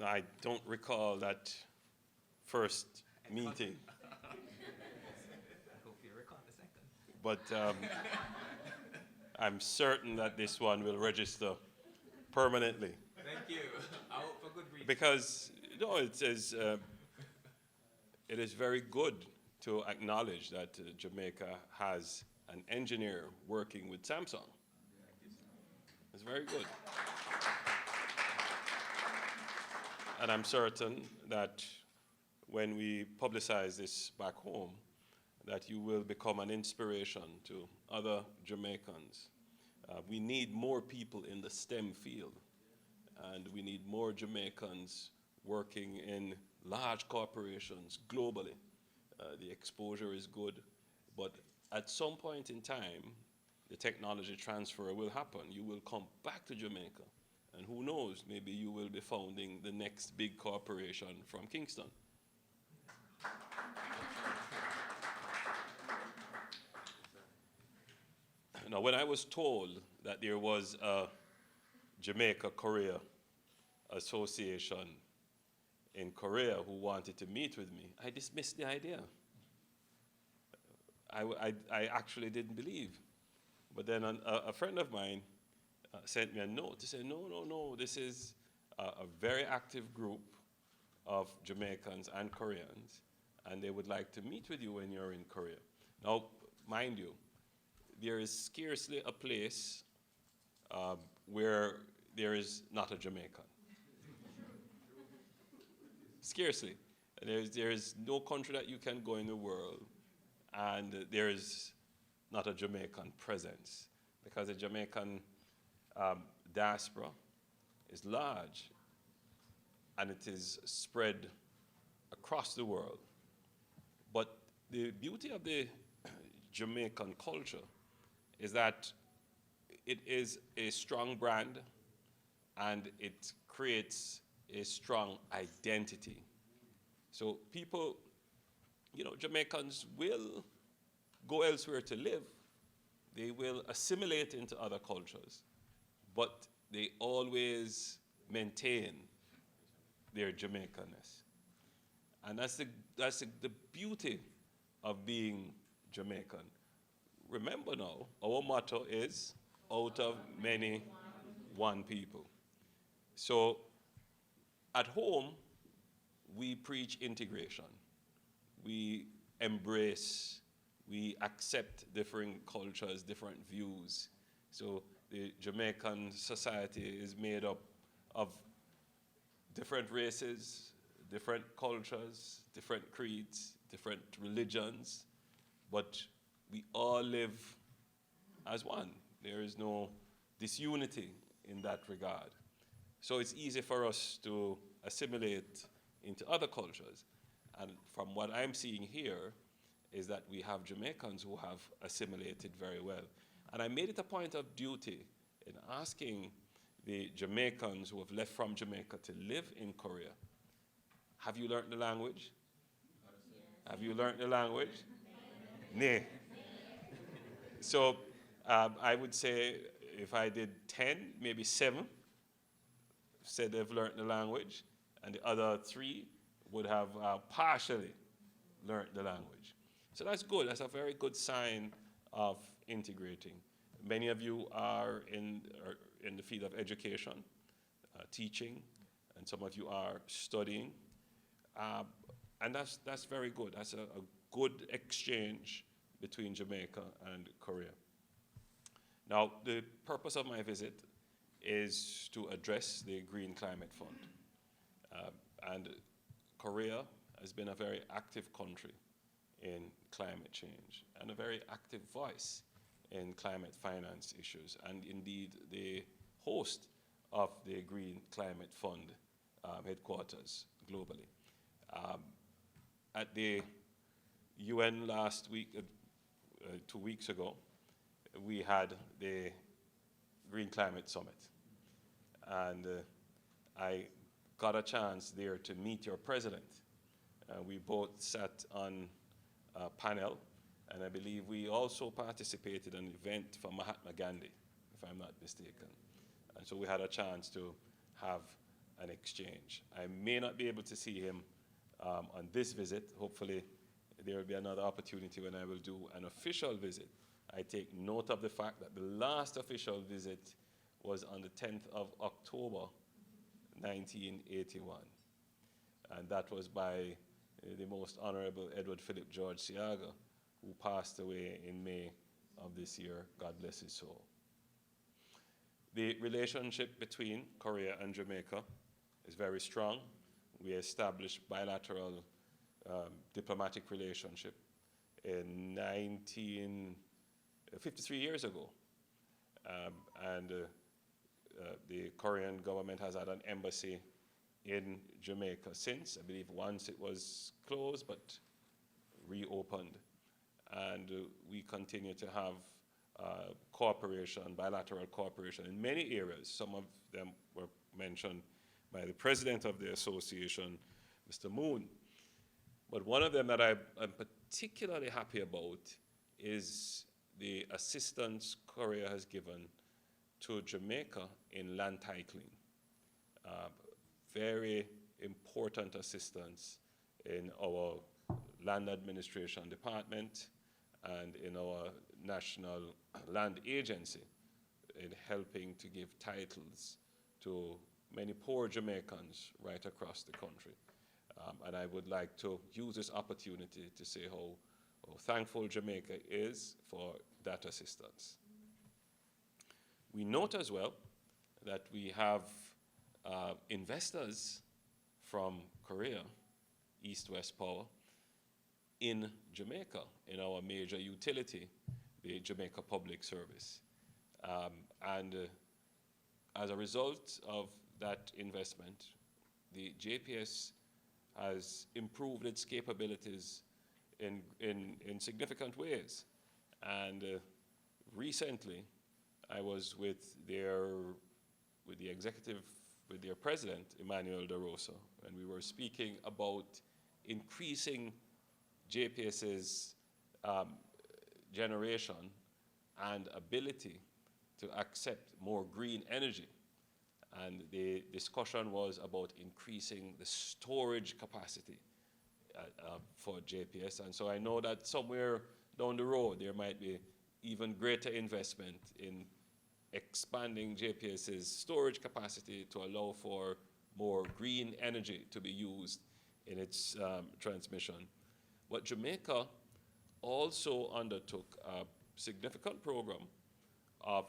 I don't recall that first meeting, I hope you recall the second. but I'm certain that this one will register permanently Thank you. I hope for good reason. because it is very good to acknowledge that Jamaica has an engineer working with Samsung. It's very good. And I'm certain that when we publicize this back home, that you will become an inspiration to other Jamaicans. We need more people in the STEM field, and we need more Jamaicans working in large corporations globally. The exposure is good, but at some point in time, the technology transfer will happen. You will come back to Jamaica, and who knows, maybe you will be founding the next big corporation from Kingston. Now, when I was told that there was a Jamaica Korea Association in Korea who wanted to meet with me, I dismissed the idea. I actually didn't believe. But then a friend of mine sent me a note to say, no, no, no, this is a very active group of Jamaicans and Koreans, and they would like to meet with you when you're in Korea. Now, mind you, there is scarcely a place where there is not a Jamaican. Scarcely. There is no country that you can go in the world and there is not a Jamaican presence, because the Jamaican diaspora is large and it is spread across the world. But the beauty of the Jamaican culture is that it is a strong brand and it creates a strong identity. So people, Jamaicans will go elsewhere to live. They will assimilate into other cultures, but they always maintain their Jamaicanness. And that's the beauty of being Jamaican. Remember now, our motto is, out of many, one people. So at home, we preach integration. We embrace, we accept different cultures, different views. So the Jamaican society is made up of different races, different cultures, different creeds, different religions, but we all live as one. There is no disunity in that regard. So it's easy for us to assimilate into other cultures. And from what I'm seeing here is that we have Jamaicans who have assimilated very well. And I made it a point of duty in asking the Jamaicans who have left from Jamaica to live in Korea, have you learned the language? Have you learned the language? Nay. So I would say if I did 10, maybe 7 said they've learned the language, and the other 3 would have partially learned the language. So that's good. That's a very good sign of integrating. Many of you are in the field of education, teaching, and some of you are studying. And that's very good. That's a good exchange between Jamaica and Korea. Now, the purpose of my visit is to address the Green Climate Fund. And Korea has been a very active country in climate change and a very active voice in climate finance issues, and indeed the host of the Green Climate Fund headquarters globally. At the UN last week, 2 weeks ago, we had the Green Climate Summit. And I got a chance there to meet your president. We both sat on a panel, and I believe we also participated in an event for Mahatma Gandhi, if I'm not mistaken. And so we had a chance to have an exchange exchange. I may not be able to see him on this visit. Hopefully, there will be another opportunity when I will do an official visit. I take note of the fact that the last official visit was on the 10th of October, 1981. And that was by the most Honorable Edward Philip George Siaga, who passed away in May of this year. God bless his soul. The relationship between Korea and Jamaica is very strong. We established bilateral diplomatic relationship in 53 years ago. The Korean government has had an embassy in Jamaica since. I believe once it was closed but reopened. And we continue to have cooperation, bilateral cooperation in many areas. Some of them were mentioned by the president of the association, Mr. Moon. But one of them that I'm particularly happy about is the assistance Korea has given to Jamaica in land titling. Very important assistance in our land administration department and in our National Land Agency in helping to give titles to many poor Jamaicans right across the country. And I would like to use this opportunity to say how thankful Jamaica is for that assistance. We note as well that we have investors from Korea, East-West Power, in Jamaica, in our major utility, the Jamaica Public Service. As a result of that investment, the JPS has improved its capabilities in significant ways. And recently, I was with their president, Emmanuel De Rosa, and we were speaking about increasing JPS's generation and ability to accept more green energy. And the discussion was about increasing the storage capacity for JPS. And so I know that somewhere down the road there might be even greater investment in expanding JPS's storage capacity to allow for more green energy to be used in its transmission. But Jamaica also undertook a significant program of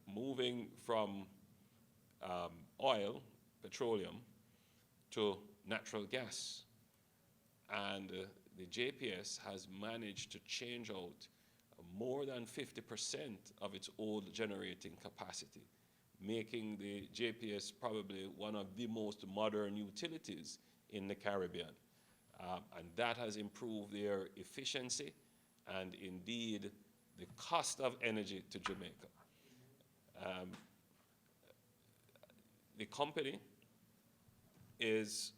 moving from oil, petroleum, to natural gas. And the JPS has managed to change out more than 50% of its old generating capacity, making the JPS probably one of the most modern utilities in the Caribbean. And that has improved their efficiency and indeed the cost of energy to Jamaica. The company is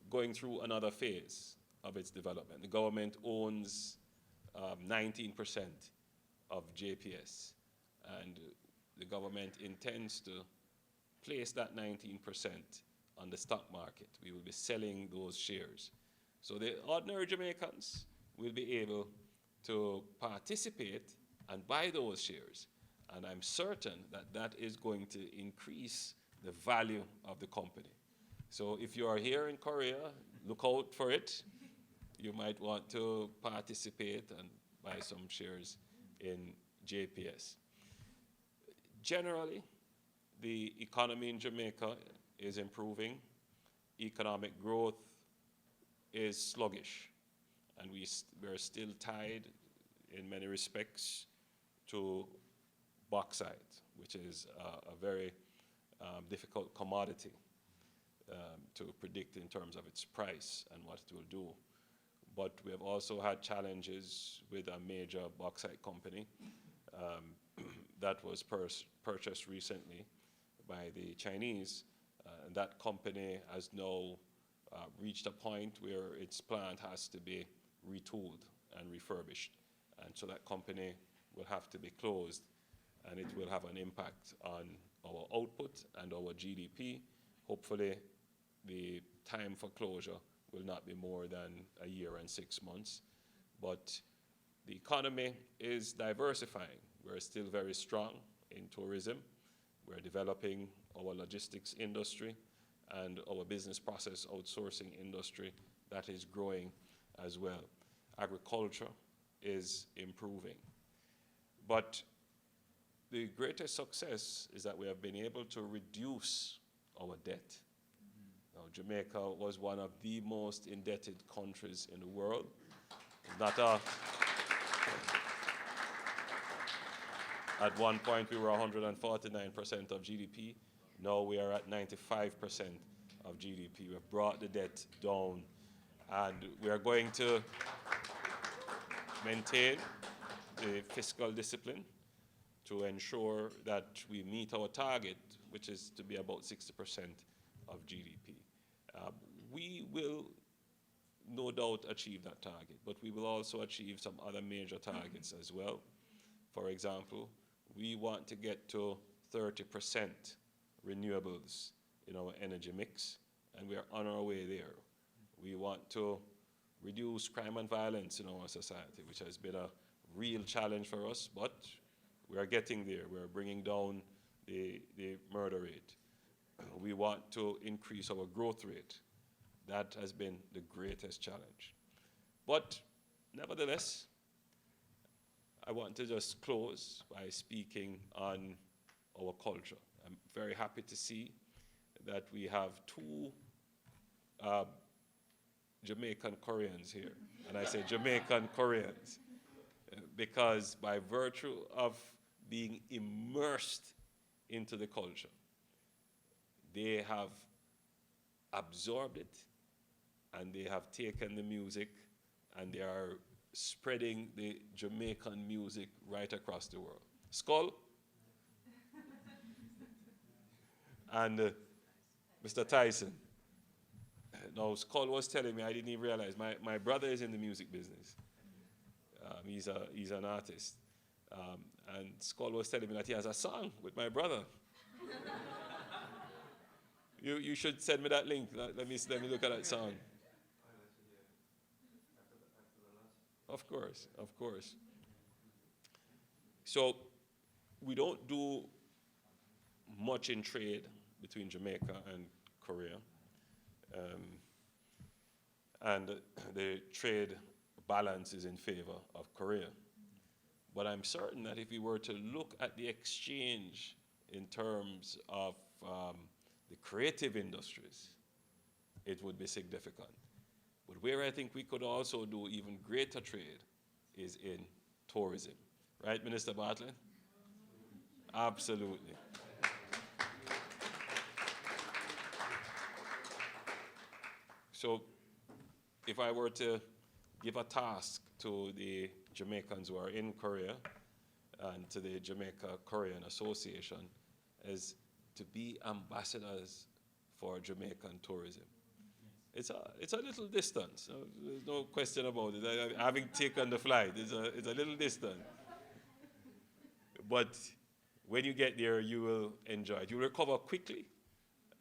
going through another phase of its development. The government owns 19% of JPS, and the government intends to place that 19% on the stock market. We will be selling those shares. So the ordinary Jamaicans will be able to participate and buy those shares. And I'm certain that that is going to increase the value of the company. So if you are here in Korea, look out for it. You might want to participate and buy some shares in JPS. Generally, the economy in Jamaica is improving. Economic growth is sluggish, and we're still tied in many respects to bauxite, which is a very difficult commodity to predict in terms of its price and what it will do. But we have also had challenges with a major bauxite company that was purchased recently by the Chinese. And that company has now reached a point where its plant has to be retooled and refurbished. And so that company will have to be closed, and it will have an impact on our output and our GDP. Hopefully, the time for closure will not be more than a year and 6 months. But the economy is diversifying. We're still very strong in tourism. We're developing our logistics industry and our business process outsourcing industry that is growing as well. Agriculture is improving. But the greatest success is that we have been able to reduce our debt. Now, Jamaica was one of the most indebted countries in the world. Not at one point, we were 149% of GDP. Now we are at 95% of GDP. We've brought the debt down, and we are going to maintain the fiscal discipline to ensure that we meet our target, which is to be about 60% of GDP. We will no doubt achieve that target, but we will also achieve some other major targets as well. For example, we want to get to 30% renewables in our energy mix, and we are on our way there. We want to reduce crime and violence in our society, which has been a real challenge for us, but we are getting there. We're bringing down the murder rate. We want to increase our growth rate. That has been the greatest challenge. But nevertheless, I want to just close by speaking on our culture. I'm very happy to see that we have two Jamaican Koreans here. And I say Jamaican Koreans because by virtue of being immersed into the culture, they have absorbed it, and they have taken the music, and they are spreading the Jamaican music right across the world. Skull? And Mr. Tyson. Now, Skull was telling me, I didn't even realize, my brother is in the music business. He's an artist. And Skull was telling me that he has a song with my brother. You should send me that link. Let me look at that song. Of course, of course. So we don't do much in trade between Jamaica and Korea. And the trade balance is in favor of Korea. But I'm certain that if we were to look at the exchange in terms of the creative industries, it would be significant. But where I think we could also do even greater trade is in tourism. Right, Minister Bartlett? Absolutely. So if I were to give a task to the Jamaicans who are in Korea and to the Jamaica-Korean Association is to be ambassadors for Jamaican tourism. It's a little distance. There's no question about it. Having taken the flight, it's a little distance. But when you get there, you will enjoy it. You will recover quickly,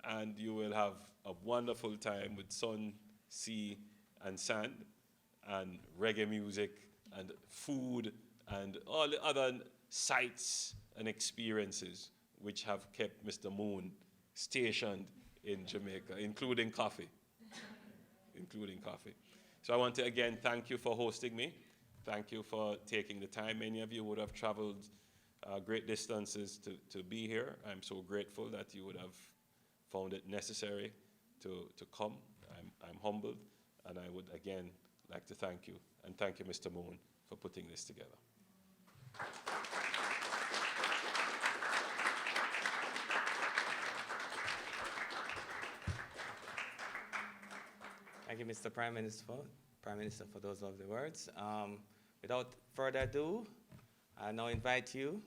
and you will have a wonderful time with sun, sea, and sand, and reggae music, and food, and all the other sights and experiences which have kept Mr. Moon stationed in Jamaica, including coffee. So I want to again thank you for hosting me. Thank you for taking the time. Many of you would have traveled great distances to be here. I'm so grateful that you would have found it necessary to come. I'm humbled, and I would again like to thank you. And thank you, Mr. Moon, for putting this together. Thank you, Mr. Prime Minister, for those lovely words. Without further ado, I now invite you